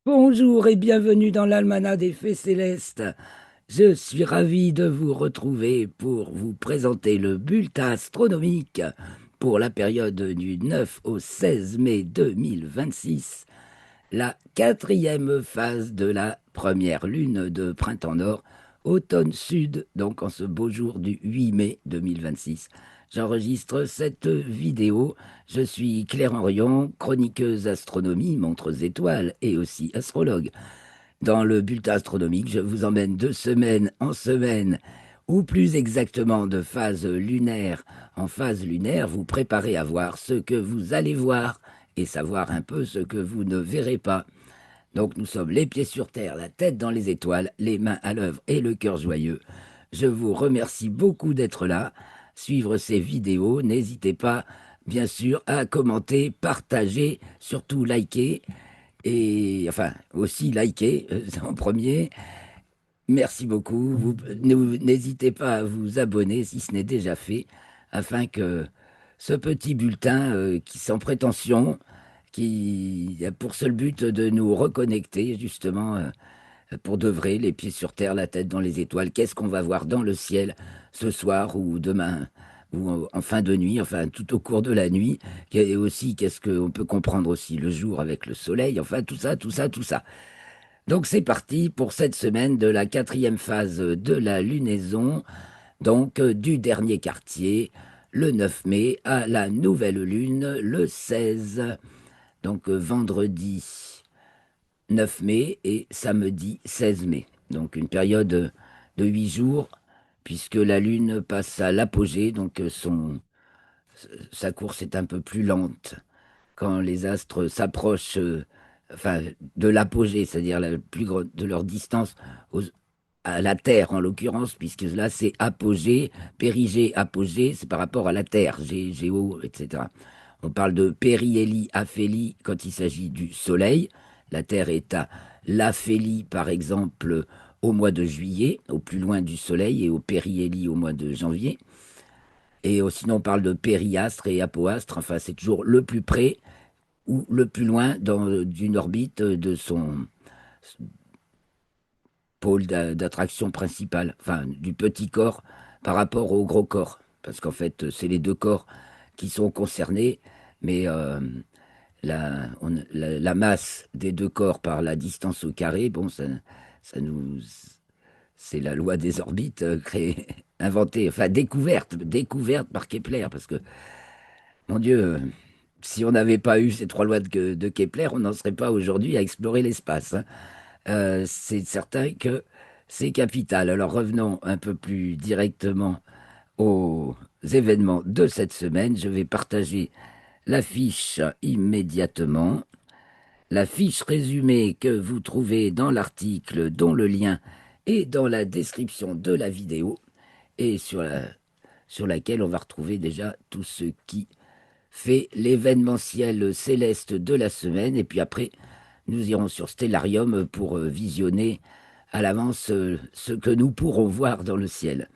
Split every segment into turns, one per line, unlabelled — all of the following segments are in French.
Bonjour et bienvenue dans l'Almanach des Fées Célestes. Je suis ravi de vous retrouver pour vous présenter le bulletin astronomique pour la période du 9 au 16 mai 2026, la quatrième phase de la première lune de printemps nord, automne sud, donc en ce beau jour du 8 mai 2026. J'enregistre cette vidéo. Je suis Claire Henrion, chroniqueuse astronomie, montres étoiles et aussi astrologue. Dans le bulletin astronomique, je vous emmène de semaine en semaine, ou plus exactement de phase lunaire en phase lunaire, vous préparez à voir ce que vous allez voir et savoir un peu ce que vous ne verrez pas. Donc nous sommes les pieds sur terre, la tête dans les étoiles, les mains à l'œuvre et le cœur joyeux. Je vous remercie beaucoup d'être là, suivre ces vidéos. N'hésitez pas, bien sûr, à commenter, partager, surtout liker et enfin aussi liker en premier. Merci beaucoup. N'hésitez pas à vous abonner si ce n'est déjà fait, afin que ce petit bulletin qui sans prétention, qui a pour seul but de nous reconnecter justement pour de vrai, les pieds sur terre, la tête dans les étoiles. Qu'est-ce qu'on va voir dans le ciel ce soir ou demain ou en fin de nuit, enfin tout au cours de la nuit, et aussi qu'est-ce qu'on peut comprendre aussi le jour avec le soleil, enfin tout ça, tout ça, tout ça. Donc c'est parti pour cette semaine de la quatrième phase de la lunaison, donc du dernier quartier, le 9 mai, à la nouvelle lune, le 16, donc vendredi 9 mai et samedi 16 mai. Donc une période de 8 jours, puisque la lune passe à l'apogée, donc sa course est un peu plus lente quand les astres s'approchent enfin, de l'apogée, c'est-à-dire la plus grande de leur distance à la Terre en l'occurrence, puisque là c'est apogée, périgée, apogée, c'est par rapport à la Terre, Géo, etc. On parle de périhélie, aphélie quand il s'agit du Soleil. La Terre est à l'aphélie, par exemple, au mois de juillet, au plus loin du Soleil, et au périhélie au mois de janvier. Et sinon, on parle de périastre et apoastre. Enfin, c'est toujours le plus près ou le plus loin d'une orbite de son pôle d'attraction principal, enfin du petit corps par rapport au gros corps. Parce qu'en fait, c'est les deux corps qui sont concernés, mais la masse des deux corps par la distance au carré, bon, ça nous, c'est la loi des orbites créée, inventée, enfin découverte par Kepler, parce que, mon Dieu, si on n'avait pas eu ces trois lois de Kepler, on n'en serait pas aujourd'hui à explorer l'espace, hein. C'est certain que c'est capital. Alors revenons un peu plus directement aux événements de cette semaine. Je vais partager l'affiche immédiatement. La fiche résumée que vous trouvez dans l'article, dont le lien est dans la description de la vidéo et sur laquelle on va retrouver déjà tout ce qui fait l'événementiel céleste de la semaine. Et puis après, nous irons sur Stellarium pour visionner à l'avance ce que nous pourrons voir dans le ciel.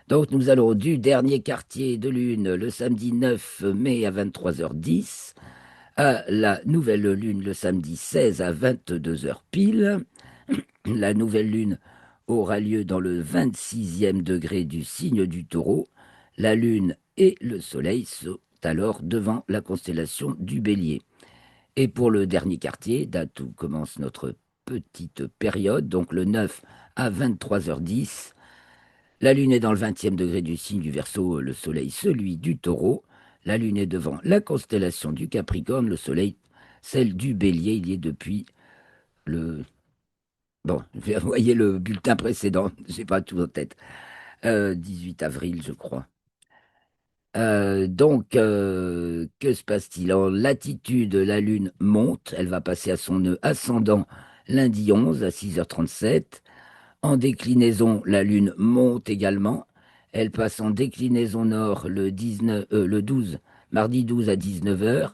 Donc nous allons du dernier quartier de lune le samedi 9 mai à 23h10 à la nouvelle lune le samedi 16 à 22h pile. La nouvelle lune aura lieu dans le 26e degré du signe du taureau. La lune et le soleil sont alors devant la constellation du bélier. Et pour le dernier quartier, date où commence notre petite période, donc le 9 à 23h10, la Lune est dans le 20e degré du signe du Verseau, le Soleil celui du Taureau. La Lune est devant la constellation du Capricorne, le Soleil celle du Bélier. Il y est depuis le... Bon, vous voyez le bulletin précédent, j'ai pas tout en tête. 18 avril, je crois. Que se passe-t-il? En latitude, la Lune monte, elle va passer à son nœud ascendant lundi 11 à 6h37. En déclinaison, la Lune monte également. Elle passe en déclinaison nord le 12, mardi 12 à 19h.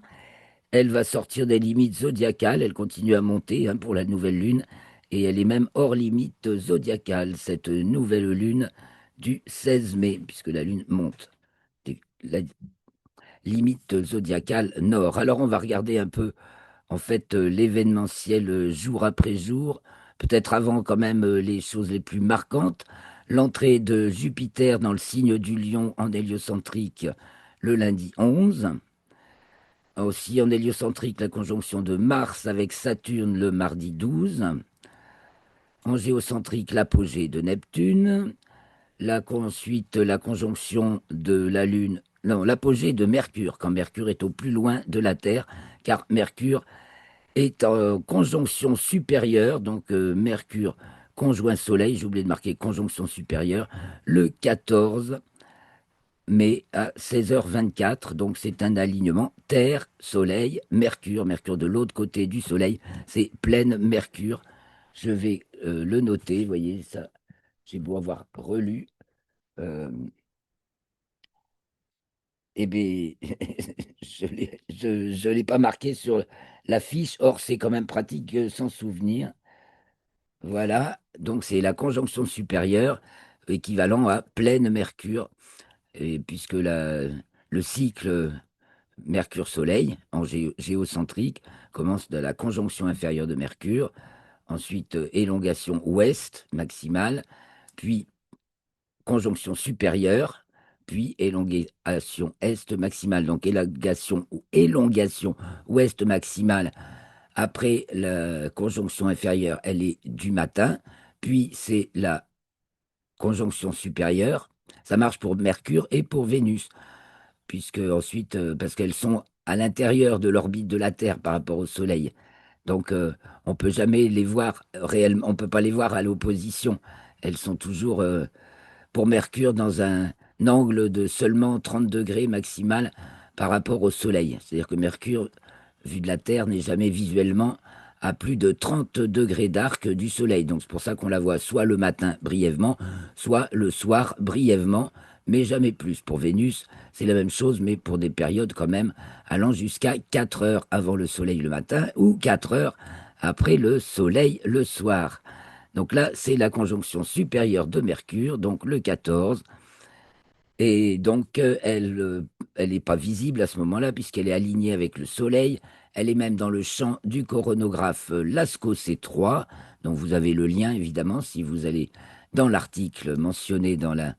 Elle va sortir des limites zodiacales, elle continue à monter pour la nouvelle Lune, et elle est même hors limite zodiacale, cette nouvelle Lune du 16 mai, puisque la Lune monte. La limite zodiacale nord. Alors on va regarder un peu en fait, l'événementiel jour après jour, peut-être avant quand même les choses les plus marquantes, l'entrée de Jupiter dans le signe du Lion en héliocentrique le lundi 11, aussi en héliocentrique la conjonction de Mars avec Saturne le mardi 12, en géocentrique l'apogée de Neptune, ensuite la conjonction de la Lune, non, l'apogée de Mercure, quand Mercure est au plus loin de la Terre, car Mercure est en conjonction supérieure, donc Mercure conjoint Soleil, j'ai oublié de marquer conjonction supérieure, le 14 mai à 16h24, donc c'est un alignement Terre, Soleil, Mercure, Mercure de l'autre côté du Soleil, c'est pleine Mercure. Je vais le noter, vous voyez, ça, j'ai beau avoir relu. Euh, eh bien, je l'ai pas marqué sur la fiche, or c'est quand même pratique s'en souvenir. Voilà, donc c'est la conjonction supérieure équivalent à pleine Mercure, et puisque le cycle Mercure-Soleil en géocentrique commence de la conjonction inférieure de Mercure, ensuite élongation ouest maximale, puis conjonction supérieure, puis élongation est maximale. Donc élongation ouest maximale après la conjonction inférieure, elle est du matin, puis c'est la conjonction supérieure. Ça marche pour Mercure et pour Vénus, puisque ensuite, parce qu'elles sont à l'intérieur de l'orbite de la Terre par rapport au Soleil. Donc, on peut jamais les voir réellement, on peut pas les voir à l'opposition. Elles sont toujours pour Mercure dans un angle de seulement 30 degrés maximal par rapport au Soleil. C'est-à-dire que Mercure, vu de la Terre, n'est jamais visuellement à plus de 30 degrés d'arc du Soleil. Donc c'est pour ça qu'on la voit soit le matin brièvement, soit le soir brièvement, mais jamais plus. Pour Vénus, c'est la même chose, mais pour des périodes quand même allant jusqu'à 4 heures avant le Soleil le matin ou 4 heures après le Soleil le soir. Donc là, c'est la conjonction supérieure de Mercure, donc le 14. Et donc, elle n'est pas visible à ce moment-là, puisqu'elle est alignée avec le Soleil. Elle est même dans le champ du coronographe Lascaux C3. Donc, vous avez le lien, évidemment, si vous allez dans l'article mentionné dans la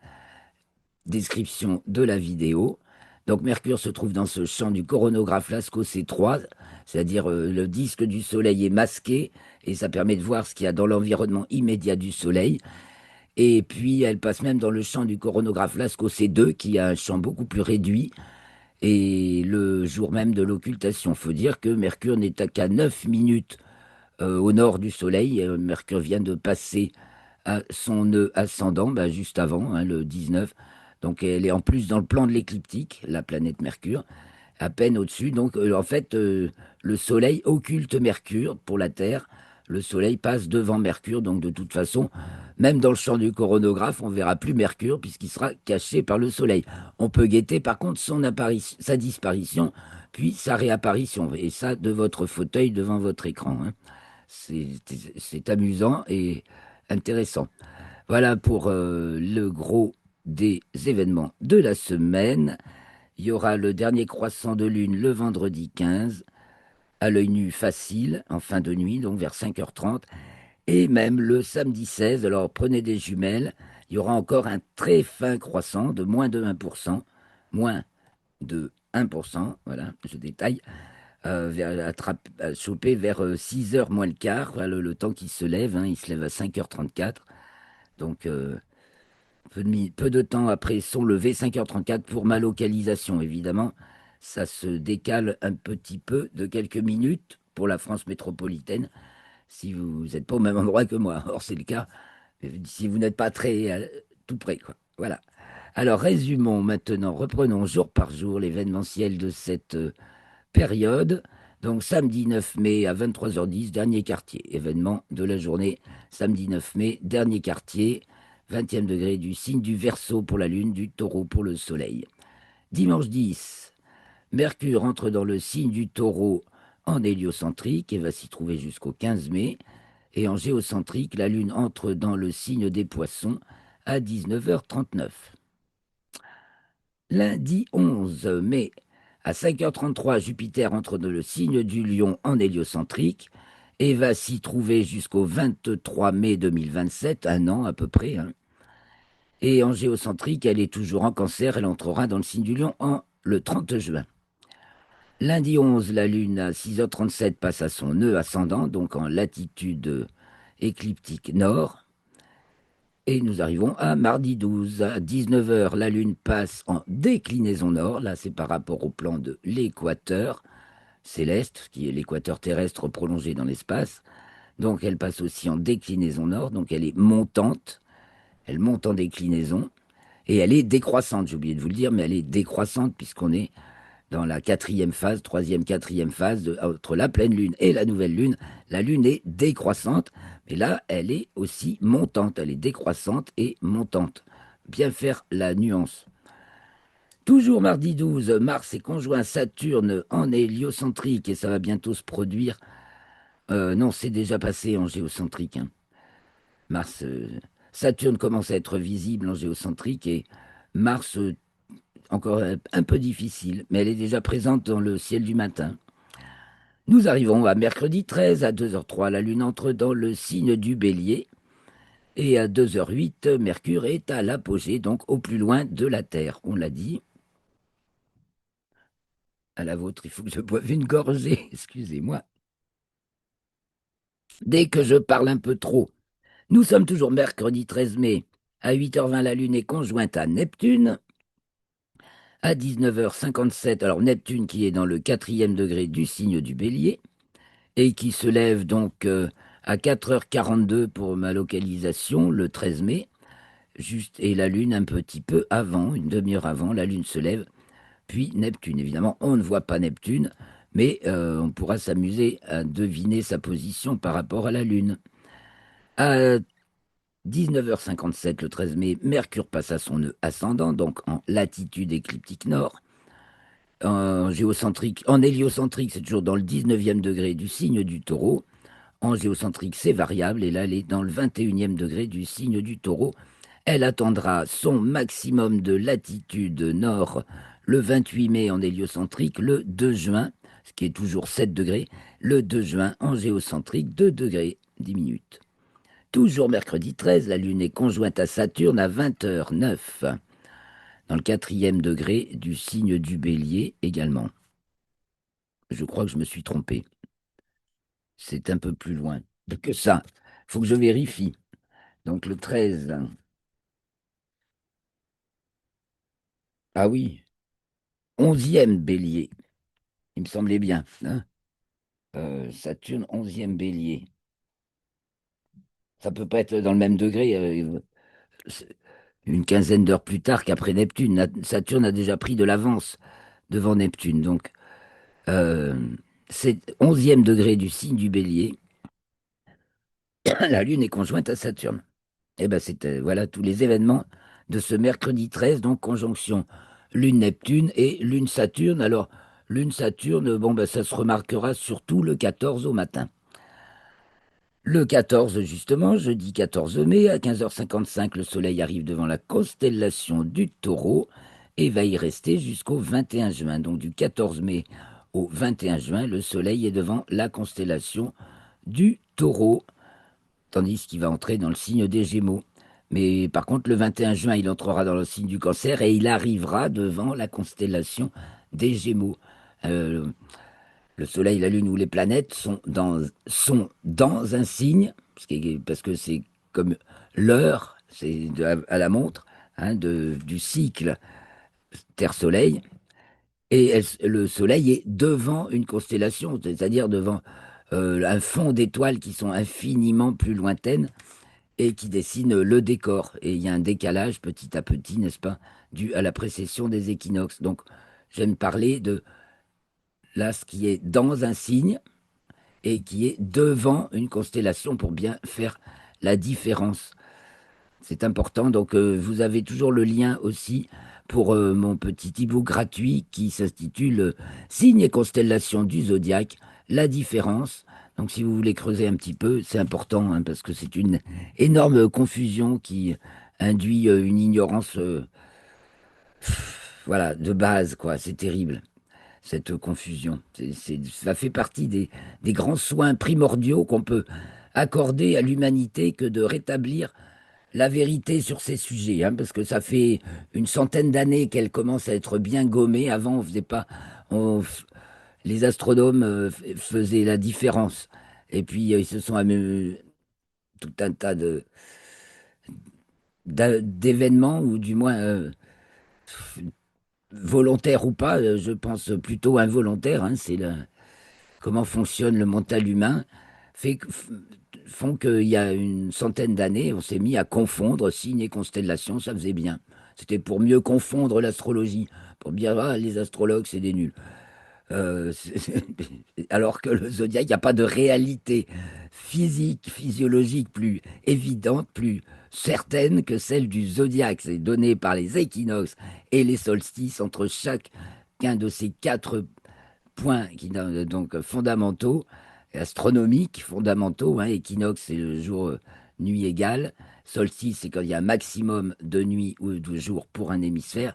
description de la vidéo. Donc, Mercure se trouve dans ce champ du coronographe Lascaux C3, c'est-à-dire le disque du Soleil est masqué, et ça permet de voir ce qu'il y a dans l'environnement immédiat du Soleil. Et puis, elle passe même dans le champ du coronographe Lascaux C2, qui a un champ beaucoup plus réduit. Et le jour même de l'occultation, il faut dire que Mercure n'est à qu'à 9 minutes au nord du Soleil. Mercure vient de passer à son nœud ascendant, bah, juste avant, hein, le 19. Donc, elle est en plus dans le plan de l'écliptique, la planète Mercure, à peine au-dessus. Donc, en fait, le Soleil occulte Mercure pour la Terre. Le Soleil passe devant Mercure. Donc, de toute façon, même dans le champ du coronographe, on verra plus Mercure puisqu'il sera caché par le Soleil. On peut guetter, par contre, sa disparition, puis sa réapparition. Et ça, de votre fauteuil devant votre écran, hein. C'est c'est amusant et intéressant. Voilà pour le gros des événements de la semaine. Il y aura le dernier croissant de lune le vendredi 15, à l'œil nu facile, en fin de nuit, donc vers 5h30, et même le samedi 16. Alors prenez des jumelles, il y aura encore un très fin croissant de moins de 1%, moins de 1%, voilà, je détaille, à choper vers 6h moins le quart, voilà, le temps qu'il se lève, hein, il se lève à 5h34, donc peu de temps après son lever, 5h34 pour ma localisation, évidemment. Ça se décale un petit peu de quelques minutes pour la France métropolitaine, si vous n'êtes pas au même endroit que moi. Or, c'est le cas si vous n'êtes pas très tout près, quoi. Voilà. Alors, résumons maintenant, reprenons jour par jour l'événementiel de cette période. Donc, samedi 9 mai à 23h10, dernier quartier. Événement de la journée, samedi 9 mai, dernier quartier. 20e degré du signe du Verseau pour la Lune, du Taureau pour le Soleil. Dimanche 10, Mercure entre dans le signe du Taureau en héliocentrique et va s'y trouver jusqu'au 15 mai. Et en géocentrique, la Lune entre dans le signe des Poissons à 19h39. Lundi 11 mai À 5h33, Jupiter entre dans le signe du Lion en héliocentrique et va s'y trouver jusqu'au 23 mai 2027, un an à peu près, hein. Et en géocentrique, elle est toujours en Cancer, elle entrera dans le signe du Lion le 30 juin. Lundi 11, la Lune à 6h37 passe à son nœud ascendant, donc en latitude écliptique nord. Et nous arrivons à mardi 12. À 19h, la Lune passe en déclinaison nord. Là, c'est par rapport au plan de l'équateur céleste, qui est l'équateur terrestre prolongé dans l'espace. Donc, elle passe aussi en déclinaison nord. Donc, elle est montante. Elle monte en déclinaison. Et elle est décroissante, j'ai oublié de vous le dire, mais elle est décroissante puisqu'on est dans la quatrième phase, troisième, quatrième phase, entre la pleine lune et la nouvelle lune. La lune est décroissante, mais là, elle est aussi montante. Elle est décroissante et montante. Bien faire la nuance. Toujours mardi 12, Mars est conjoint Saturne en héliocentrique et ça va bientôt se produire. Non, c'est déjà passé en géocentrique, hein. Mars, Saturne commence à être visible en géocentrique et Mars, encore un peu difficile, mais elle est déjà présente dans le ciel du matin. Nous arrivons à mercredi 13 à 2h03. La Lune entre dans le signe du Bélier. Et à 2h08, Mercure est à l'apogée, donc au plus loin de la Terre. On l'a dit. À la vôtre, il faut que je boive une gorgée. Excusez-moi. Dès que je parle un peu trop. Nous sommes toujours mercredi 13 mai. À 8h20, la Lune est conjointe à Neptune. À 19h57, alors Neptune qui est dans le quatrième degré du signe du Bélier. Et qui se lève donc à 4h42 pour ma localisation, le 13 mai, juste, et la Lune un petit peu avant, une demi-heure avant, la Lune se lève, puis Neptune. Évidemment, on ne voit pas Neptune, mais on pourra s'amuser à deviner sa position par rapport à la Lune. À 19h57, le 13 mai, Mercure passe à son nœud ascendant, donc en latitude écliptique nord. En géocentrique, en héliocentrique, c'est toujours dans le 19e degré du signe du Taureau. En géocentrique, c'est variable, et là, elle est dans le 21e degré du signe du Taureau. Elle attendra son maximum de latitude nord le 28 mai en héliocentrique, le 2 juin, ce qui est toujours 7 degrés, le 2 juin en géocentrique, 2 degrés 10 minutes. Toujours mercredi 13, la Lune est conjointe à Saturne à 20h09, dans le 4e degré du signe du Bélier également. Je crois que je me suis trompé. C'est un peu plus loin que ça. Il faut que je vérifie. Donc le 13. Ah oui, 11e bélier. Il me semblait bien, hein. Saturne, 11e bélier. Ça peut pas être dans le même degré. C'est une quinzaine d'heures plus tard qu'après Neptune. Saturne a déjà pris de l'avance devant Neptune. Donc, euh, c'est 11e degré du signe du bélier. La Lune est conjointe à Saturne. Eh ben, c'est voilà tous les événements de ce mercredi 13, donc conjonction Lune-Neptune et Lune-Saturne. Alors, Lune-Saturne, bon, ben, ça se remarquera surtout le 14 au matin. Le 14, justement, jeudi 14 mai, à 15h55, le Soleil arrive devant la constellation du Taureau et va y rester jusqu'au 21 juin. Donc, du 14 mai au 21 juin, le Soleil est devant la constellation du Taureau, tandis qu'il va entrer dans le signe des Gémeaux. Mais par contre, le 21 juin, il entrera dans le signe du Cancer et il arrivera devant la constellation des Gémeaux. Euh, le Soleil, la Lune ou les planètes sont dans un signe, parce que c'est comme l'heure, c'est à la montre, hein, du cycle Terre-Soleil. Et le Soleil est devant une constellation, c'est-à-dire devant un fond d'étoiles qui sont infiniment plus lointaines et qui dessine le décor. Et il y a un décalage petit à petit, n'est-ce pas, dû à la précession des équinoxes. Donc, j'aime parler de là ce qui est dans un signe et qui est devant une constellation pour bien faire la différence. C'est important. Donc, vous avez toujours le lien aussi pour mon petit e-book gratuit qui s'intitule Signes et constellations du zodiaque, la différence. Donc, si vous voulez creuser un petit peu, c'est important, hein, parce que c'est une énorme confusion qui induit une ignorance, voilà, de base, quoi. C'est terrible. cette confusion. Ça fait partie des grands soins primordiaux qu'on peut accorder à l'humanité que de rétablir la vérité sur ces sujets, hein, parce que ça fait une centaine d'années qu'elle commence à être bien gommée. Avant, on faisait pas, on f- les astronomes faisaient la différence. Et puis, ils se sont tout un tas d'événements, ou du moins volontaires ou pas, je pense plutôt involontaires, hein, comment fonctionne le mental humain, fait, que- f- font qu'il y a une centaine d'années, on s'est mis à confondre signes et constellations, ça faisait bien. C'était pour mieux confondre l'astrologie, pour dire, ah, les astrologues, c'est des nuls. Alors que le zodiaque, il n'y a pas de réalité physique, physiologique plus évidente, plus certaine que celle du zodiaque. C'est donné par les équinoxes et les solstices entre chacun de ces quatre points donc fondamentaux, astronomiques fondamentaux. Hein. Équinoxe, c'est le jour nuit égale. Solstice, c'est quand il y a un maximum de nuit ou de jour pour un hémisphère.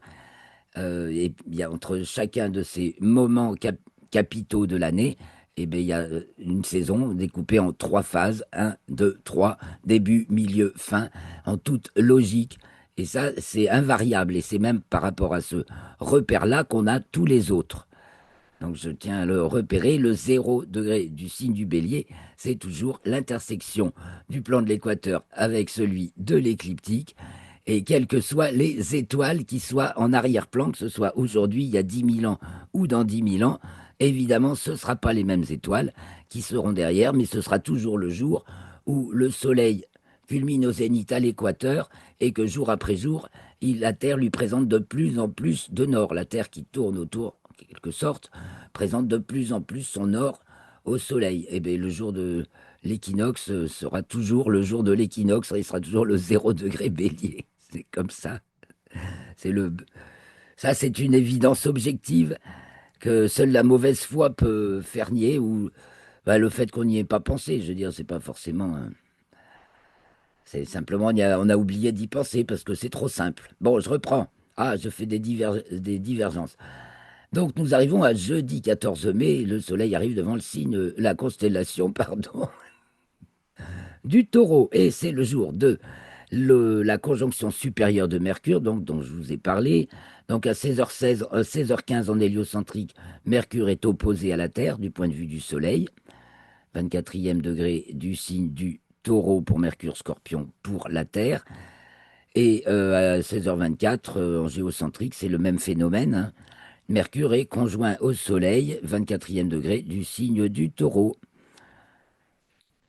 Et il y a entre chacun de ces moments capitaux de l'année, et ben, il y a une saison découpée en trois phases, un, deux, trois, début, milieu, fin, en toute logique. Et ça, c'est invariable. Et c'est même par rapport à ce repère-là qu'on a tous les autres. Donc je tiens à le repérer, le 0 degré du signe du bélier, c'est toujours l'intersection du plan de l'équateur avec celui de l'écliptique, et quelles que soient les étoiles qui soient en arrière-plan, que ce soit aujourd'hui, il y a 10 000 ans, ou dans 10 000 ans, évidemment, ce ne sera pas les mêmes étoiles qui seront derrière, mais ce sera toujours le jour où le soleil culmine au zénith à l'équateur, et que jour après jour, la Terre lui présente de plus en plus de nord. La Terre qui tourne autour, en quelque sorte, présente de plus en plus son nord au soleil. Et bien, le jour de l'équinoxe sera toujours le jour de l'équinoxe, il sera toujours le 0 degré bélier. C'est comme ça. C'est le, Ça, c'est une évidence objective que seule la mauvaise foi peut faire nier, ou bah, le fait qu'on n'y ait pas pensé. Je veux dire, c'est pas forcément. C'est simplement, on a oublié d'y penser parce que c'est trop simple. Bon, je reprends. Ah, je fais des divergences. Donc, nous arrivons à jeudi 14 mai. Le soleil arrive devant le signe, la constellation, pardon, du taureau. Et c'est le jour de la conjonction supérieure de Mercure, donc, dont je vous ai parlé. Donc à 16h16, 16h15 en héliocentrique, Mercure est opposé à la Terre du point de vue du Soleil. 24e degré du signe du taureau pour Mercure, Scorpion pour la Terre. Et à 16h24 en géocentrique, c'est le même phénomène. Hein. Mercure est conjoint au Soleil, 24e degré du signe du taureau.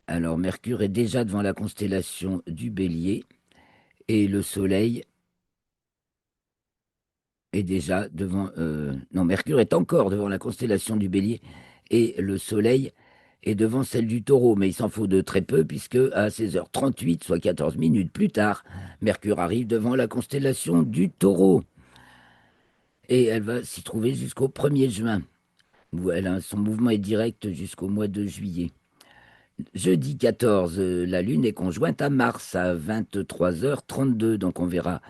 Alors Mercure est déjà devant la constellation du Bélier, et le Soleil est déjà devant... non, Mercure est encore devant la constellation du Bélier, et le Soleil est devant celle du Taureau. Mais il s'en faut de très peu, puisque à 16h38, soit 14 minutes plus tard, Mercure arrive devant la constellation du Taureau. Et elle va s'y trouver jusqu'au 1er juin, où son mouvement est direct jusqu'au mois de juillet. Jeudi 14, la Lune est conjointe à Mars à 23h32, donc on verra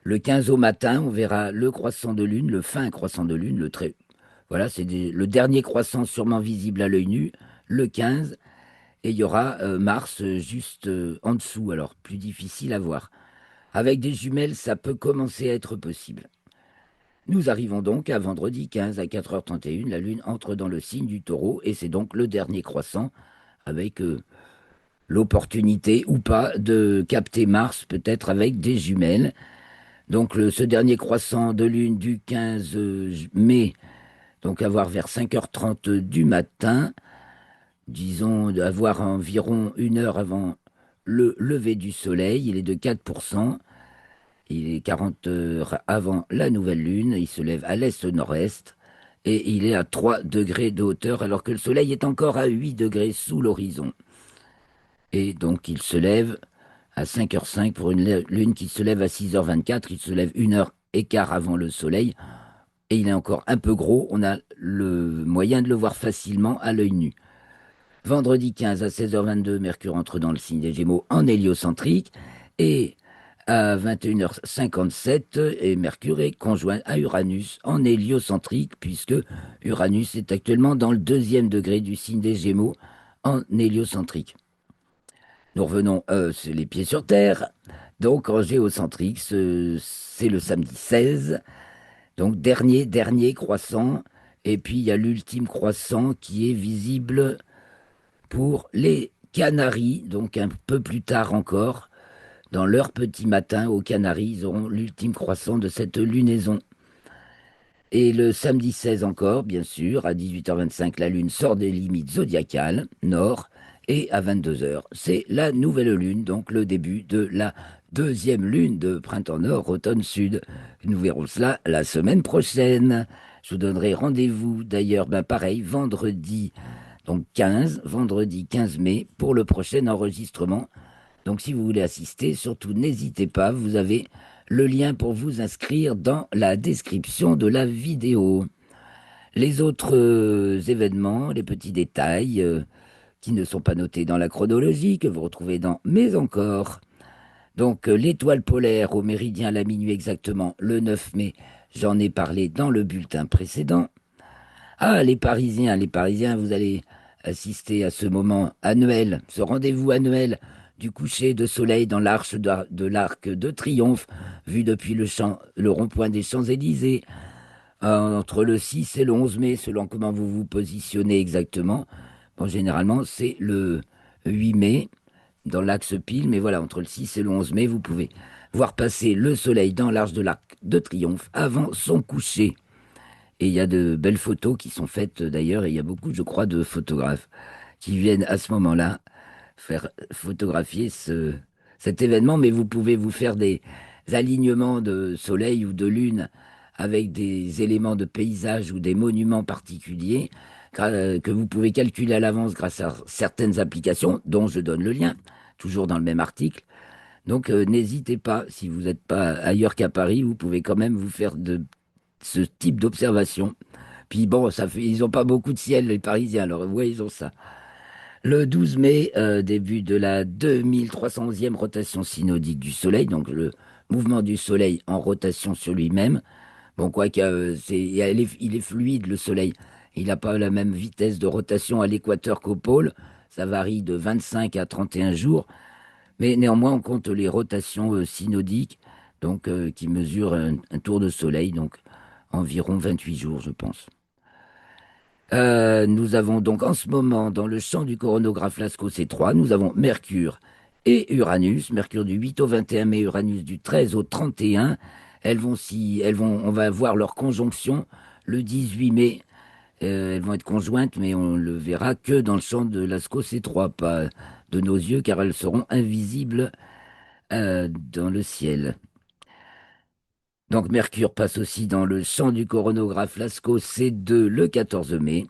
le 15 au matin, on verra le croissant de lune, le fin croissant de lune, voilà, le dernier croissant sûrement visible à l'œil nu, le 15, et il y aura Mars juste en dessous, alors plus difficile à voir. Avec des jumelles, ça peut commencer à être possible. Nous arrivons donc à vendredi 15 à 4h31, la lune entre dans le signe du taureau, et c'est donc le dernier croissant, avec l'opportunité ou pas de capter Mars, peut-être avec des jumelles. Donc ce dernier croissant de lune du 15 mai, donc avoir vers 5h30 du matin, disons avoir environ 1 heure avant le lever du soleil, il est de 4%, il est 40 heures avant la nouvelle lune, il se lève à l'est-nord-est, et il est à 3 degrés de hauteur, alors que le soleil est encore à 8 degrés sous l'horizon. Et donc il se lève à 5h05 pour une lune qui se lève à 6h24, il se lève 1 heure et quart avant le soleil, et il est encore un peu gros, on a le moyen de le voir facilement à l'œil nu. Vendredi 15 à 16h22, Mercure entre dans le signe des Gémeaux en héliocentrique, et À 21h57, et Mercure est conjoint à Uranus en héliocentrique, puisque Uranus est actuellement dans le deuxième degré du signe des Gémeaux en héliocentrique. Nous revenons, c'est les pieds sur Terre. Donc en géocentrique, c'est le samedi 16. Donc dernier croissant. Et puis il y a l'ultime croissant qui est visible pour les Canaries, donc un peu plus tard encore. Dans leur petit matin aux Canaries, ils auront l'ultime croissant de cette lunaison. Et le samedi 16 encore, bien sûr, à 18h25, la Lune sort des limites zodiacales, nord, et à 22h, c'est la nouvelle Lune, donc le début de la deuxième Lune de printemps nord, automne sud. Nous verrons cela la semaine prochaine. Je vous donnerai rendez-vous d'ailleurs, ben pareil, vendredi 15 mai, pour le prochain enregistrement. Donc si vous voulez assister, surtout n'hésitez pas, vous avez le lien pour vous inscrire dans la description de la vidéo. Les autres événements, les petits détails qui ne sont pas notés dans la chronologie, que vous retrouvez dans Mais encore. Donc l'étoile polaire au méridien à la minuit exactement le 9 mai, j'en ai parlé dans le bulletin précédent. Ah, les Parisiens, vous allez assister à ce moment annuel, ce rendez-vous annuel du coucher de soleil dans l'arche de l'Arc de Triomphe, vu depuis le rond-point des Champs-Élysées, entre le 6 et le 11 mai, selon comment vous vous positionnez exactement. Bon, généralement, c'est le 8 mai, dans l'axe pile, mais voilà, entre le 6 et le 11 mai, vous pouvez voir passer le soleil dans l'arche de l'Arc de Triomphe avant son coucher. Et il y a de belles photos qui sont faites d'ailleurs, et il y a beaucoup, je crois, de photographes qui viennent à ce moment-là faire photographier cet événement, mais vous pouvez vous faire des alignements de soleil ou de lune avec des éléments de paysage ou des monuments particuliers que vous pouvez calculer à l'avance grâce à certaines applications, dont je donne le lien, toujours dans le même article. Donc n'hésitez pas, si vous n'êtes pas ailleurs qu'à Paris, vous pouvez quand même vous faire de ce type d'observation. Puis bon, ils n'ont pas beaucoup de ciel, les Parisiens, alors ouais, ils ont ça. Le 12 mai, début de la 2311e rotation synodique du Soleil, donc le mouvement du Soleil en rotation sur lui-même. Bon, quoi il est fluide, le Soleil. Il n'a pas la même vitesse de rotation à l'équateur qu'au pôle. Ça varie de 25 à 31 jours. Mais néanmoins, on compte les rotations synodiques, donc qui mesurent un tour de Soleil, donc environ 28 jours, je pense. Nous avons donc en ce moment dans le champ du coronographe Lascaux C3, nous avons Mercure et Uranus. Mercure du 8 au 21 mai, Uranus du 13 au 31. On va voir leur conjonction le 18 mai. Elles vont être conjointes, mais on le verra que dans le champ de Lascaux C3, pas de nos yeux, car elles seront invisibles dans le ciel. Donc Mercure passe aussi dans le champ du coronographe Lascaux C2 le 14 mai.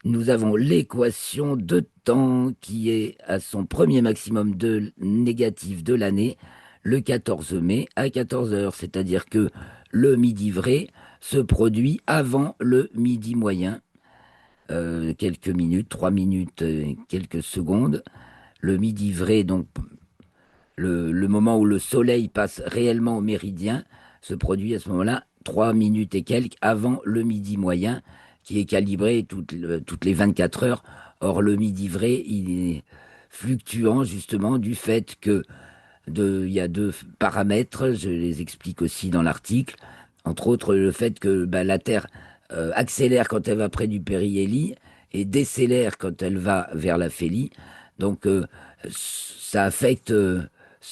Nous avons l'équation de temps qui est à son premier maximum de négatif de l'année, le 14 mai à 14 heures. C'est-à-dire que le midi vrai se produit avant le midi moyen, quelques minutes, 3 minutes, quelques secondes. Le midi vrai, donc le moment où le soleil passe réellement au méridien, se produit à ce moment-là 3 minutes et quelques avant le midi moyen, qui est calibré toutes les 24 heures. Or, le midi vrai, il est fluctuant justement du fait que il y a deux paramètres, je les explique aussi dans l'article, entre autres le fait que la Terre accélère quand elle va près du périhélie et décélère quand elle va vers l'aphélie. Donc ça affecte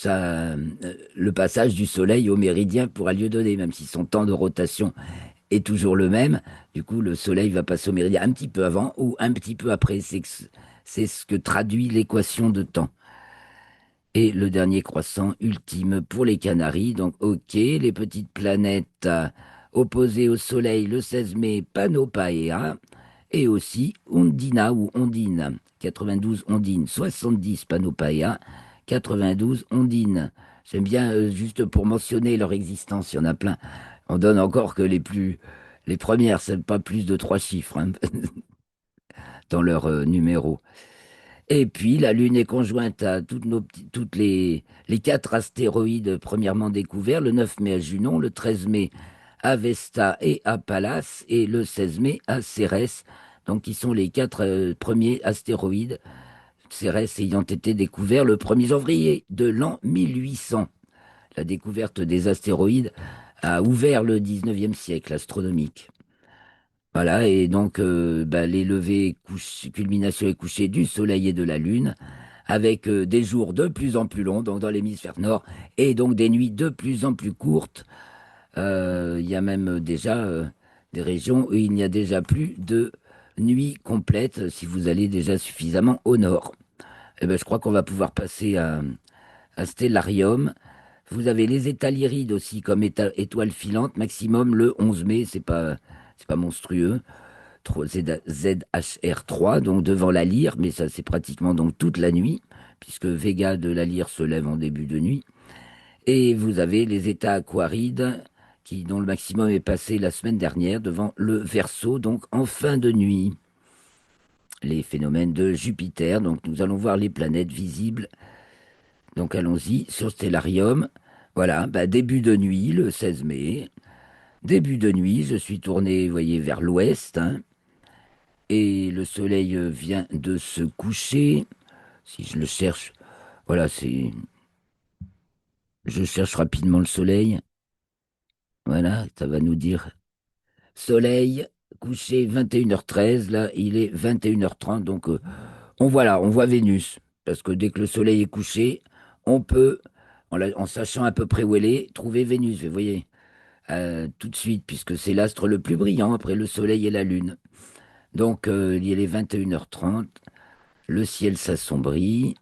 le passage du Soleil au méridien pour lieu donné, même si son temps de rotation est toujours le même. Du coup, le Soleil va passer au méridien un petit peu avant ou un petit peu après. C'est ce que traduit l'équation de temps. Et le dernier croissant ultime pour les Canaries. Donc, ok, les petites planètes opposées au Soleil le 16 mai, Panopaea, et aussi Undina ou Ondine, 92 Ondine, 70 Panopaea, 92 Ondine. J'aime bien, juste pour mentionner leur existence, il y en a plein. On donne encore que les premières, c'est pas plus de 3 chiffres hein, dans leur numéro. Et puis, la Lune est conjointe à toutes les quatre astéroïdes premièrement découverts, le 9 mai à Junon, le 13 mai à Vesta et à Pallas, et le 16 mai à Cérès, donc qui sont les quatre premiers astéroïdes, Cérès ayant été découvert le 1er janvier de l'an 1800. La découverte des astéroïdes a ouvert le 19e siècle astronomique. Voilà, et donc les levées, culmination et coucher du Soleil et de la Lune, avec des jours de plus en plus longs, donc dans l'hémisphère nord, et donc des nuits de plus en plus courtes. Il y a même déjà des régions où il n'y a déjà plus de nuit complète si vous allez déjà suffisamment au nord. Eh ben, je crois qu'on va pouvoir passer à Stellarium. Vous avez les étalirides aussi comme étoiles filantes, maximum le 11 mai, c'est pas monstrueux. ZHR3, donc devant la Lyre, mais ça c'est pratiquement donc toute la nuit, puisque Vega de la Lyre se lève en début de nuit. Et vous avez les états aquarides, dont le maximum est passé la semaine dernière devant le Verseau, donc en fin de nuit. Les phénomènes de Jupiter, donc nous allons voir les planètes visibles. Donc allons-y sur Stellarium. Voilà, début de nuit, le 16 mai. Début de nuit, je suis tourné, vous voyez, vers l'ouest, hein. Et le soleil vient de se coucher. Si je le cherche, voilà, je cherche rapidement le soleil. Voilà, ça va nous dire soleil couché 21h13. Là, il est 21h30. Donc, on voit Vénus. Parce que dès que le soleil est couché, on peut, en sachant à peu près où elle est, trouver Vénus. Vous voyez, tout de suite, puisque c'est l'astre le plus brillant après le soleil et la lune. Donc, il est 21h30. Le ciel s'assombrit.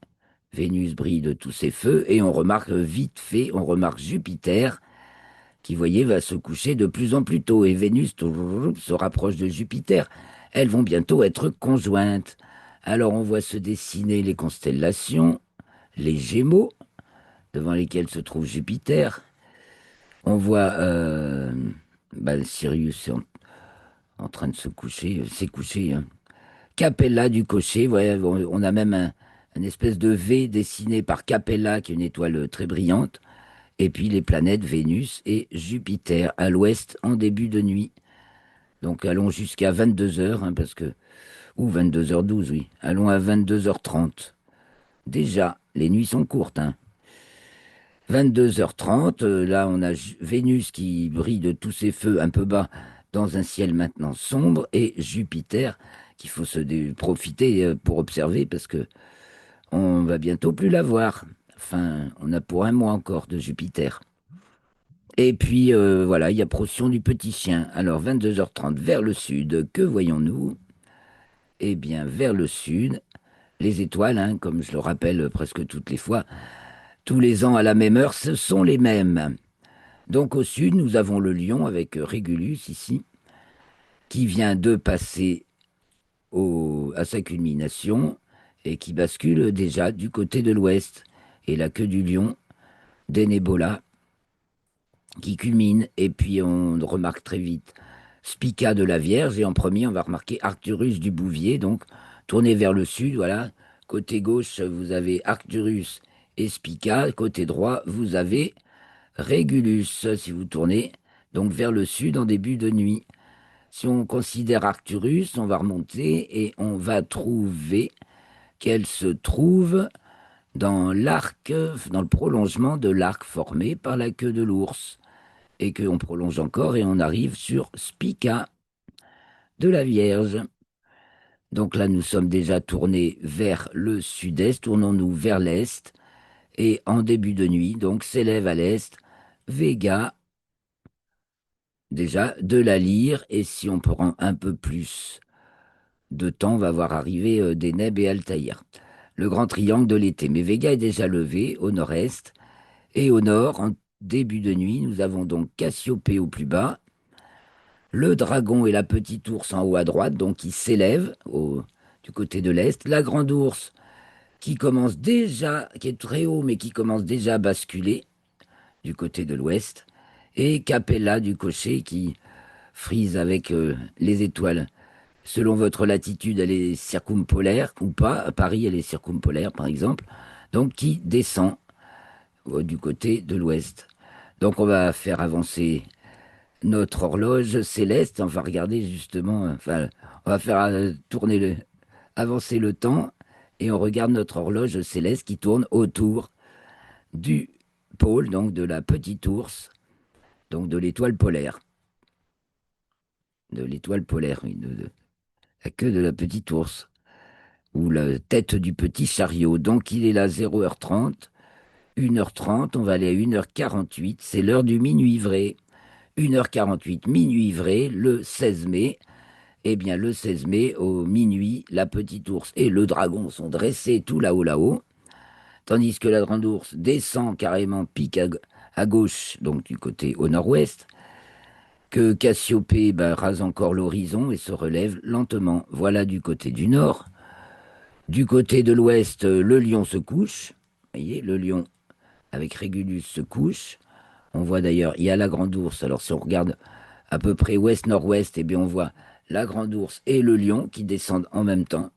Vénus brille de tous ses feux et on remarque vite fait, on remarque Jupiter qui, vous voyez, va se coucher de plus en plus tôt et Vénus se rapproche de Jupiter. Elles vont bientôt être conjointes. Alors on voit se dessiner les constellations, les Gémeaux, devant lesquels se trouve Jupiter. On voit Sirius est en train de se coucher, s'est couché, hein. Capella du cocher, ouais, on a même un espèce de V dessiné par Capella, qui est une étoile très brillante, et puis les planètes Vénus et Jupiter à l'ouest en début de nuit. Donc allons jusqu'à 22 heures, hein, ou 22h12, oui. Allons à 22h30. Déjà, les nuits sont courtes, hein. 22h30, là on a Vénus qui brille de tous ses feux un peu bas dans un ciel maintenant sombre et Jupiter qu'il faut profiter pour observer parce que on va bientôt plus la voir. Enfin, on a pour un mois encore de Jupiter. Et puis voilà, il y a Procyon du petit chien. Alors 22h30 vers le sud, que voyons-nous? Eh bien vers le sud, les étoiles, hein, comme je le rappelle presque toutes les fois, tous les ans à la même heure, ce sont les mêmes. Donc au sud, nous avons le Lion avec Régulus ici, qui vient de passer à sa culmination et qui bascule déjà du côté de l'ouest. Et la queue du Lion, d'Enebola, qui culmine. Et puis on remarque très vite Spica de la Vierge. Et en premier, on va remarquer Arcturus du Bouvier. Donc tourné vers le sud, voilà. Côté gauche, vous avez Arcturus et Spica. Côté droit, vous avez Régulus, si vous tournez donc vers le sud en début de nuit. Si on considère Arcturus, on va remonter et on va trouver qu'elle se trouve dans l'arc, dans le prolongement de l'arc formé par la queue de l'ours. Et qu'on prolonge encore et on arrive sur Spica de la Vierge. Donc là, nous sommes déjà tournés vers le sud-est, tournons-nous vers l'est. Et en début de nuit, donc s'élève à l'est Vega déjà de la Lyre, et si on prend un peu plus de temps, on va voir arriver Deneb et Altaïr. Le grand triangle de l'été. Mais Vega est déjà levé au nord-est, et au nord, en début de nuit, nous avons donc Cassiopée au plus bas, le dragon et la petite ours en haut à droite, donc qui s'élèvent du côté de l'est, la grande ours qui commence déjà, qui est très haut, mais qui commence déjà à basculer du côté de l'ouest, et Capella du cocher qui frise avec les étoiles Selon votre latitude, elle est circumpolaire ou pas. À Paris, elle est circumpolaire, par exemple. Donc, qui descend du côté de l'ouest. Donc, on va faire avancer notre horloge céleste. On va regarder justement, enfin, on va faire tourner avancer le temps et on regarde notre horloge céleste qui tourne autour du pôle, donc de la petite ours, donc de l'étoile polaire. De l'étoile polaire, oui, de la queue de la petite ours, ou la tête du petit chariot. Donc il est là 0h30, 1h30, on va aller à 1h48, c'est l'heure du minuit vrai. 1h48, minuit vrai, le 16 mai. Eh bien, le 16 mai, au minuit, la petite ours et le dragon sont dressés tout là-haut, là-haut, tandis que la grande ours descend carrément, pique à gauche, donc du côté au nord-ouest, que Cassiopée rase encore l'horizon et se relève lentement. Voilà du côté du nord. Du côté de l'ouest, le lion se couche. Vous voyez, le lion avec Régulus se couche. On voit d'ailleurs, il y a la grande ours. Alors si on regarde à peu près ouest-nord-ouest, eh bien on voit la grande ours et le lion qui descendent en même temps.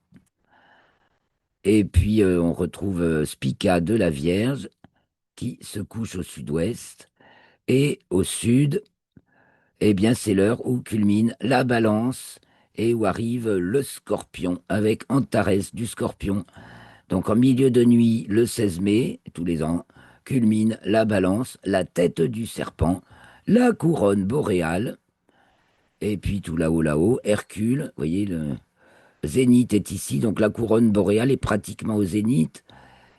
Et puis on retrouve Spica de la Vierge qui se couche au sud-ouest. Et au sud, eh bien c'est l'heure où culmine la balance et où arrive le scorpion avec Antares du scorpion. Donc en milieu de nuit, le 16 mai, tous les ans, culmine la balance, la tête du serpent, la couronne boréale, et puis tout là-haut, là-haut, Hercule, vous voyez, le zénith est ici, donc la couronne boréale est pratiquement au zénith.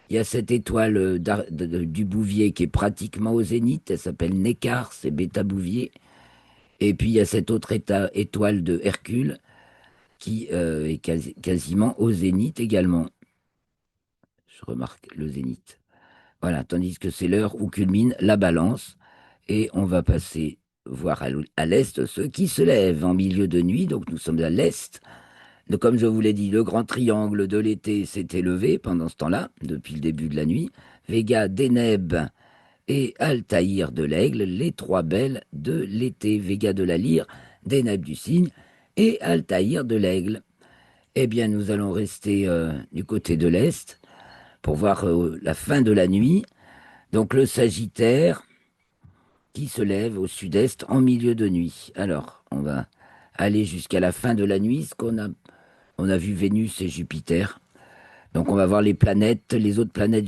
Il y a cette étoile du Bouvier qui est pratiquement au zénith, elle s'appelle Nécars, c'est Bêta Bouvier. Et puis il y a cette autre étoile de Hercule qui est quasiment au zénith également. Je remarque le zénith. Voilà, tandis que c'est l'heure où culmine la balance. Et on va passer voir à l'est ceux qui se lèvent en milieu de nuit. Donc nous sommes à l'est. Comme je vous l'ai dit, le grand triangle de l'été s'était levé pendant ce temps-là, depuis le début de la nuit. Vega, Deneb et Altaïr de l'Aigle, les trois belles de l'été. Vega de la Lyre, Deneb du Cygne et Altaïr de l'Aigle. Eh bien, nous allons rester du côté de l'Est pour voir la fin de la nuit. Donc, le Sagittaire qui se lève au sud-est en milieu de nuit. Alors, on va aller jusqu'à la fin de la nuit. On a vu Vénus et Jupiter. Donc, on va voir les planètes, les autres planètes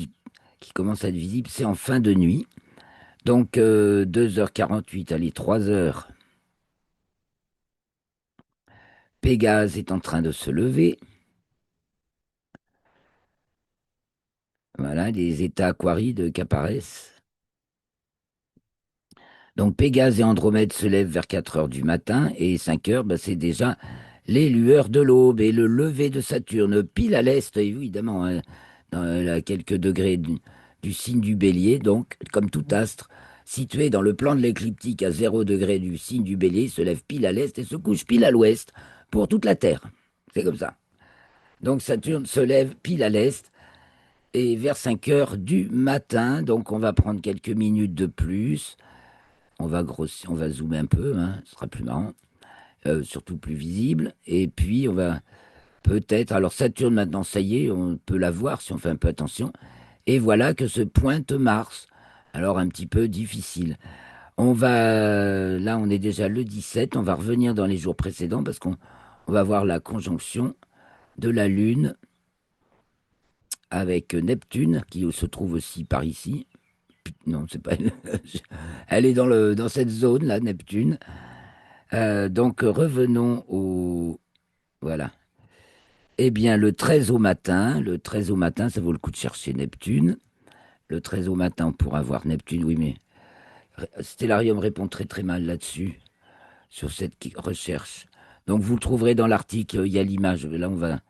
qui commencent à être visibles. C'est en fin de nuit. Donc, 2h48, allez, 3h. Pégase est en train de se lever. Voilà, les états aquarides qui apparaissent. Donc Pégase et Andromède se lèvent vers 4 heures du matin et 5 heures, c'est déjà les lueurs de l'aube et le lever de Saturne, pile à l'est, évidemment, hein, à quelques degrés du signe du Bélier, donc comme tout astre, situé dans le plan de l'écliptique à 0 degré du signe du Bélier, se lève pile à l'est et se couche pile à l'ouest pour toute la Terre. C'est comme ça. Donc Saturne se lève pile à l'est et vers 5 heures du matin, donc on va prendre quelques minutes de plus. On va grossir, on va zoomer un peu, hein, ce sera plus marrant, surtout plus visible. Et puis on va peut-être, alors Saturne maintenant, ça y est, on peut la voir si on fait un peu attention. Et voilà que se pointe Mars. Alors un petit peu difficile. Là on est déjà le 17, on va revenir dans les jours précédents parce qu'on va voir la conjonction de la Lune avec Neptune qui se trouve aussi par ici. Non, c'est pas elle. Elle est dans cette zone là, Neptune. Donc revenons au... Voilà. Eh bien, le 13 au matin, ça vaut le coup de chercher Neptune. Le 13 au matin, on pourra voir Neptune, oui, mais Stellarium répond très très mal là-dessus, sur cette recherche. Donc vous le trouverez dans l'article, il y a l'image. Là, on va...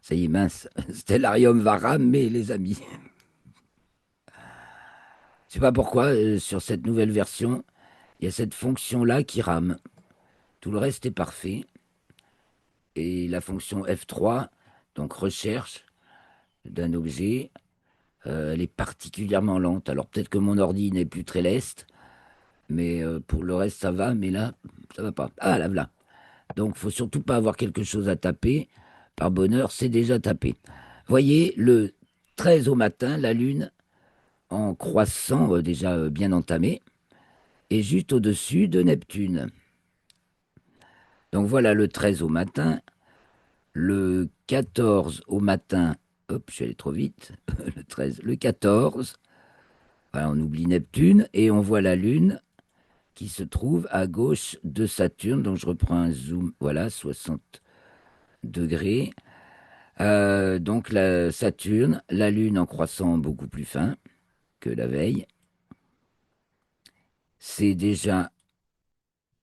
Ça y est, mince. Stellarium va ramer, les amis. Je sais pas pourquoi, sur cette nouvelle version, il y a cette fonction-là qui rame. Tout le reste est parfait. Et la fonction F3, donc recherche d'un objet, elle est particulièrement lente. Alors peut-être que mon ordi n'est plus très leste, mais pour le reste ça va, mais là, ça va pas. Ah là, là. Donc, faut surtout pas avoir quelque chose à taper. Par bonheur, c'est déjà tapé. Voyez, le 13 au matin, la Lune en croissant déjà bien entamé, est juste au-dessus de Neptune. Donc voilà le 13 au matin, le 14 au matin, hop, je suis allé trop vite, le 13, le 14, voilà, on oublie Neptune et on voit la Lune qui se trouve à gauche de Saturne. Donc je reprends un zoom, voilà, 60 degrés. Donc la Saturne, la Lune en croissant beaucoup plus fin que la veille. C'est déjà,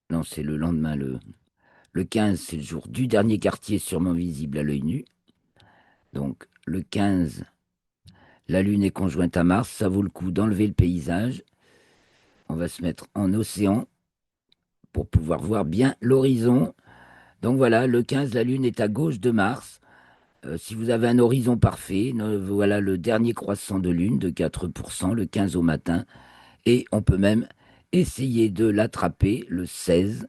non, c'est le lendemain, le 15, c'est le jour du dernier quartier sûrement visible à l'œil nu. Donc le 15, la Lune est conjointe à Mars, ça vaut le coup d'enlever le paysage. On va se mettre en océan pour pouvoir voir bien l'horizon. Donc voilà, le 15, la Lune est à gauche de Mars. Si vous avez un horizon parfait, voilà le dernier croissant de Lune de 4% le 15 au matin. Et on peut même essayer de l'attraper le 16,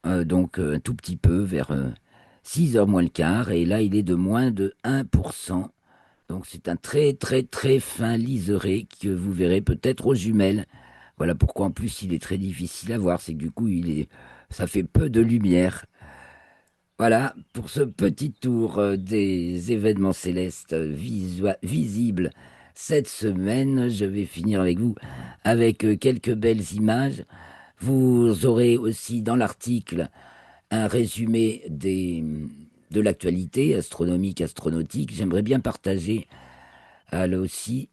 donc un tout petit peu vers 6 heures moins le quart. Et là, il est de moins de 1%. Donc c'est un très très très fin liseré que vous verrez peut-être aux jumelles. Voilà pourquoi en plus il est très difficile à voir, c'est que du coup ça fait peu de lumière. Voilà pour ce petit tour des événements célestes visibles cette semaine. Je vais finir avec vous avec quelques belles images. Vous aurez aussi dans l'article un résumé de l'actualité astronomique, astronautique. J'aimerais bien partager là aussi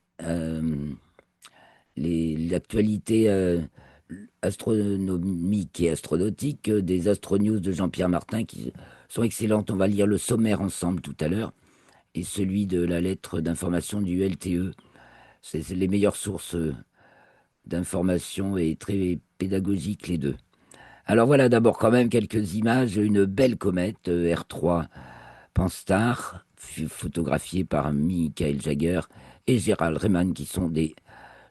l'actualité astronomique et astronautique des Astronews de Jean-Pierre Martin qui sont excellentes. On va lire le sommaire ensemble tout à l'heure et celui de la lettre d'information du LTE. C'est les meilleures sources d'information et très pédagogiques les deux. Alors voilà d'abord quand même quelques images. Une belle comète R3 Pan-STARRS photographiée par Michael Jagger et Gérald Rayman qui sont des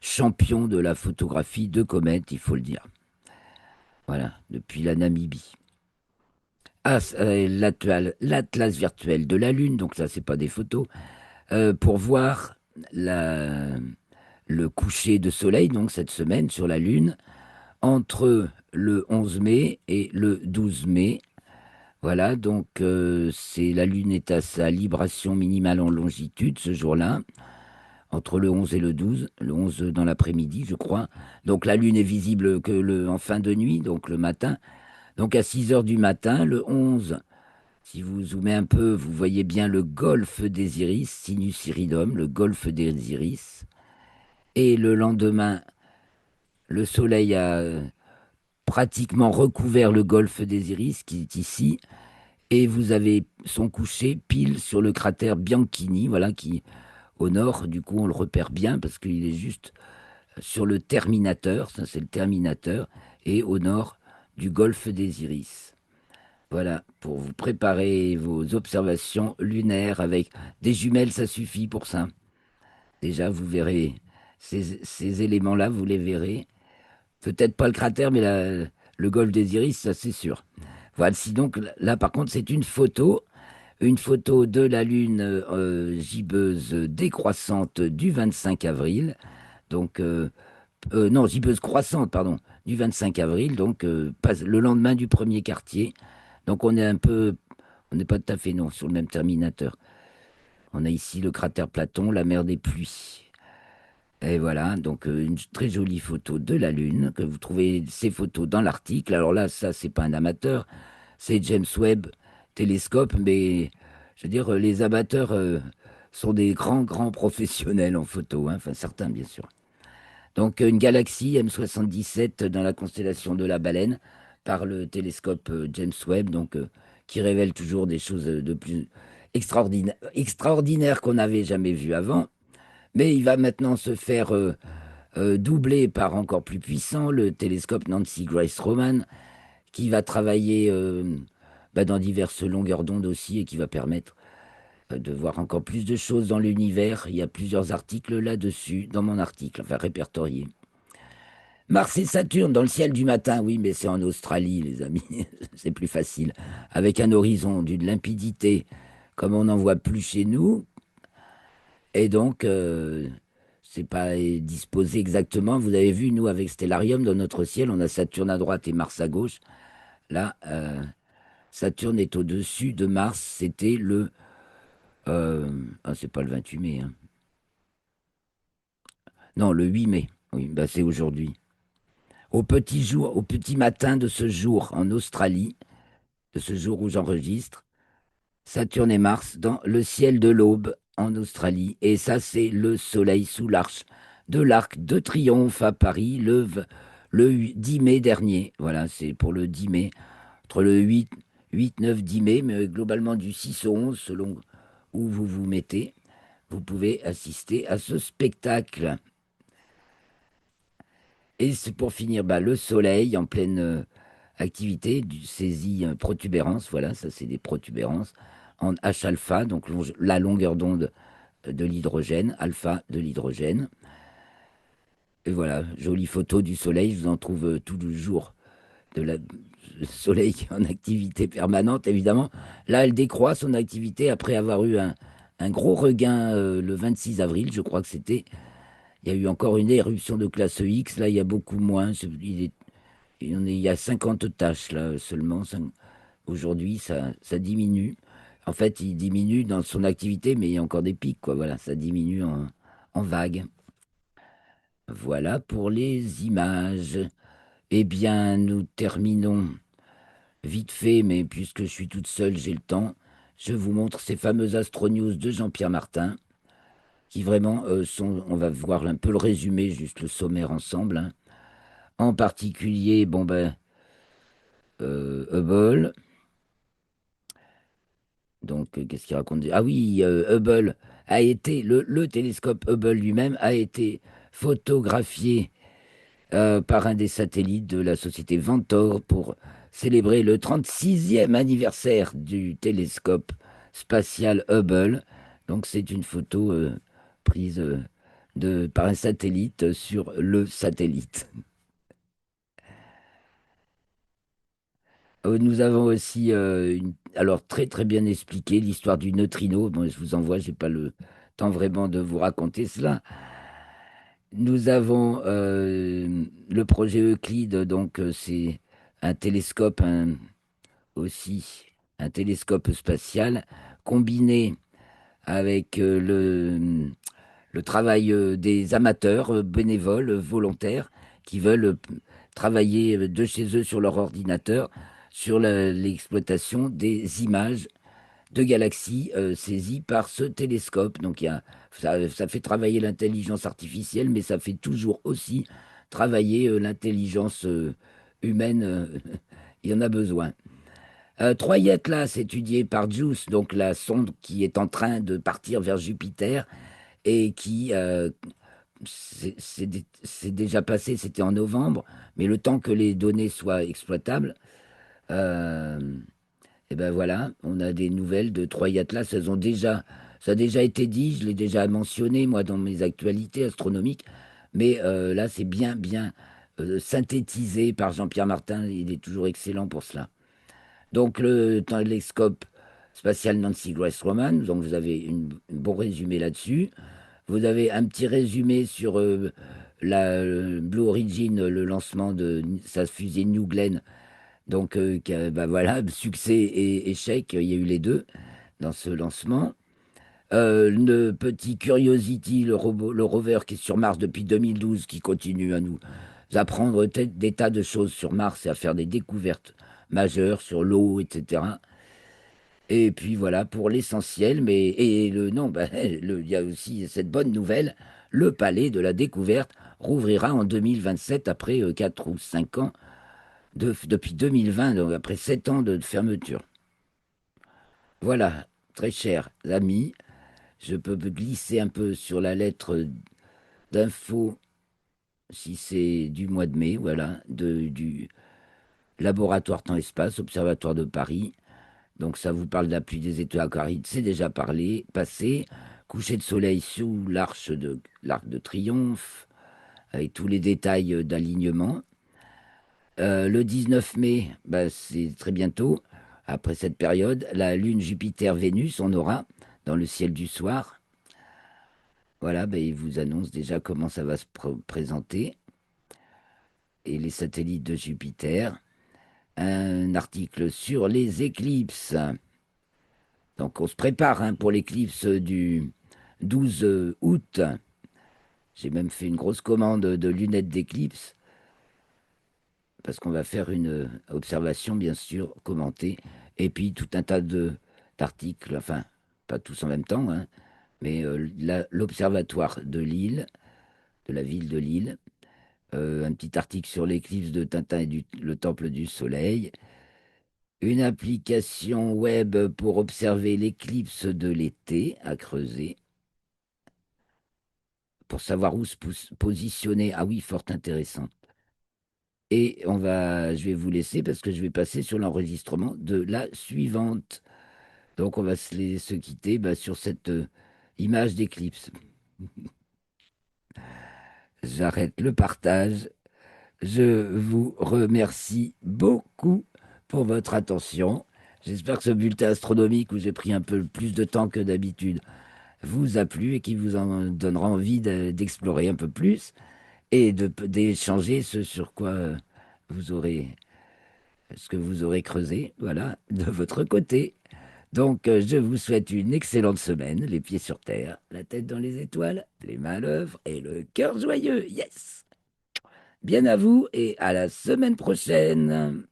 champions de la photographie de comètes, il faut le dire. Voilà, depuis la Namibie. Ah, l'atlas virtuel de la Lune, donc ça, c'est pas des photos, pour voir la, le coucher de soleil, donc cette semaine sur la Lune, entre le 11 mai et le 12 mai. Voilà, donc c'est la Lune est à sa libration minimale en longitude ce jour-là, entre le 11 et le 11 dans l'après-midi, je crois. Donc la Lune est visible que en fin de nuit, donc le matin. Donc à 6 heures du matin, le 11, si vous zoomez un peu, vous voyez bien le golfe des Iris, Sinus Iridum, le golfe des Iris. Et le lendemain, le Soleil a pratiquement recouvert le golfe des Iris, qui est ici. Et vous avez son coucher pile sur le cratère Bianchini, voilà, qui au nord, du coup on le repère bien parce qu'il est juste sur le terminateur, ça c'est le terminateur, et au nord du golfe des Iris. Voilà, pour vous préparer vos observations lunaires avec des jumelles, ça suffit pour ça. Déjà, vous verrez ces éléments-là, vous les verrez. Peut-être pas le cratère, mais le golfe des Iris, ça c'est sûr. Voilà, si donc là par contre c'est une photo de la Lune gibbeuse décroissante du 25 avril. Donc, non, gibbeuse croissante, pardon, du 25 avril, donc le lendemain du premier quartier. Donc on est un peu, on n'est pas tout à fait non sur le même terminateur. On a ici le cratère Platon, la mer des pluies. Et voilà, donc une très jolie photo de la Lune, que vous trouvez ces photos dans l'article. Alors là, ça, c'est pas un amateur, c'est James Webb télescope, mais je veux dire, les amateurs sont des grands, grands professionnels en photo, hein, enfin certains bien sûr. Donc une galaxie M77 dans la constellation de la Baleine par le télescope James Webb, donc qui révèle toujours des choses de plus extraordinaires qu'on n'avait jamais vues avant. Mais il va maintenant se faire doubler par encore plus puissant le télescope Nancy Grace Roman, qui va travailler dans diverses longueurs d'onde aussi et qui va permettre de voir encore plus de choses dans l'univers. Il y a plusieurs articles là-dessus, dans mon article, enfin répertoriés. Mars et Saturne dans le ciel du matin, oui, mais c'est en Australie, les amis. C'est plus facile. Avec un horizon d'une limpidité comme on n'en voit plus chez nous. Et donc, c'est pas disposé exactement. Vous avez vu, nous, avec Stellarium, dans notre ciel, on a Saturne à droite et Mars à gauche. Là, Saturne est au-dessus de Mars. C'était le... ah, c'est pas le 28 mai, hein. Non, le 8 mai. Oui, bah c'est aujourd'hui. Au petit jour, au petit matin de ce jour en Australie, de ce jour où j'enregistre, Saturne et Mars dans le ciel de l'Aube en Australie. Et ça, c'est le soleil sous l'arche de l'Arc de Triomphe à Paris le 10 mai dernier. Voilà, c'est pour le 10 mai, entre le 8, 9, 10 mai, mais globalement du 6 au 11, selon où vous vous mettez. Vous pouvez assister à ce spectacle. Et c'est pour finir, bah, le soleil en pleine activité, du saisie protubérance, voilà, ça c'est des protubérances en H alpha, donc la longueur d'onde de l'hydrogène, alpha de l'hydrogène. Et voilà, jolie photo du soleil, je vous en trouve tout le jour de le soleil qui est en activité permanente, évidemment. Là, elle décroît son activité après avoir eu un gros regain le 26 avril, je crois que c'était. Il y a eu encore une éruption de classe X, là il y a beaucoup moins, il y a 50 tâches là seulement. Aujourd'hui, ça diminue. En fait, il diminue dans son activité, mais il y a encore des pics, quoi. Voilà, ça diminue en vagues. Voilà pour les images. Eh bien, nous terminons vite fait, mais puisque je suis toute seule, j'ai le temps. Je vous montre ces fameuses Astronews de Jean-Pierre Martin, qui vraiment sont. On va voir un peu le résumé, juste le sommaire ensemble, hein. En particulier, bon ben, Hubble. Donc, qu'est-ce qu'il raconte? Ah oui, Hubble a été, le télescope Hubble lui-même a été photographié par un des satellites de la société Ventor pour célébrer le 36e anniversaire du télescope spatial Hubble. Donc, c'est une photo prise par un satellite sur le satellite. Nous avons aussi, alors très très bien expliqué l'histoire du neutrino. Bon, je vous envoie, j'ai pas le temps vraiment de vous raconter cela. Nous avons le projet Euclide, donc c'est un télescope aussi, un télescope spatial combiné avec le travail des amateurs, bénévoles, volontaires, qui veulent travailler de chez eux sur leur ordinateur, sur l'exploitation des images de galaxies saisies par ce télescope. Donc ça fait travailler l'intelligence artificielle, mais ça fait toujours aussi travailler l'intelligence humaine. Il y en a besoin. Troy Atlas, étudié par JUICE, donc la sonde qui est en train de partir vers Jupiter et qui c'est déjà passé, c'était en novembre, mais le temps que les données soient exploitables, euh, et ben voilà, on a des nouvelles de Troy Atlas. Ça a déjà été dit, je l'ai déjà mentionné moi dans mes actualités astronomiques, mais là c'est bien synthétisé par Jean-Pierre Martin. Il est toujours excellent pour cela. Donc le télescope spatial Nancy Grace Roman, donc vous avez un bon résumé là-dessus. Vous avez un petit résumé sur Blue Origin, le lancement de sa fusée New Glenn. Donc, bah voilà, succès et échec, il y a eu les deux dans ce lancement. Le petit Curiosity, le rover qui est sur Mars depuis 2012, qui continue à nous apprendre des tas de choses sur Mars et à faire des découvertes majeures sur l'eau, etc. Et puis voilà pour l'essentiel, mais et le non, bah, il y a aussi cette bonne nouvelle, le palais de la découverte rouvrira en 2027 après 4 ou 5 ans depuis 2020, donc après 7 ans de fermeture. Voilà, très chers amis, je peux me glisser un peu sur la lettre d'info si c'est du mois de mai, voilà, du laboratoire Temps-Espace, Observatoire de Paris. Donc ça vous parle de la pluie des étoiles acarides, c'est déjà passé. Coucher de soleil sous l'arc de triomphe, avec tous les détails d'alignement. Le 19 mai, bah, c'est très bientôt. Après cette période, la Lune, Jupiter, Vénus, on aura dans le ciel du soir. Voilà, bah, il vous annonce déjà comment ça va se présenter. Et les satellites de Jupiter. Un article sur les éclipses. Donc on se prépare hein, pour l'éclipse du 12 août. J'ai même fait une grosse commande de lunettes d'éclipse parce qu'on va faire une observation, bien sûr, commentée, et puis tout un tas d'articles, enfin, pas tous en même temps, hein, mais l'observatoire de Lille, de la ville de Lille, un petit article sur l'éclipse de Tintin et le Temple du Soleil, une application web pour observer l'éclipse de l'été à creuser, pour savoir où se positionner. Ah oui, fort intéressant. Et je vais vous laisser parce que je vais passer sur l'enregistrement de la suivante. Donc on va se quitter bah, sur cette image d'éclipse. J'arrête le partage. Je vous remercie beaucoup pour votre attention. J'espère que ce bulletin astronomique où j'ai pris un peu plus de temps que d'habitude vous a plu et qui vous en donnera envie d'explorer un peu plus et d'échanger ce sur quoi vous aurez, ce que vous aurez creusé, voilà, de votre côté. Donc, je vous souhaite une excellente semaine, les pieds sur terre, la tête dans les étoiles, les mains à l'œuvre et le cœur joyeux. Yes! Bien à vous et à la semaine prochaine.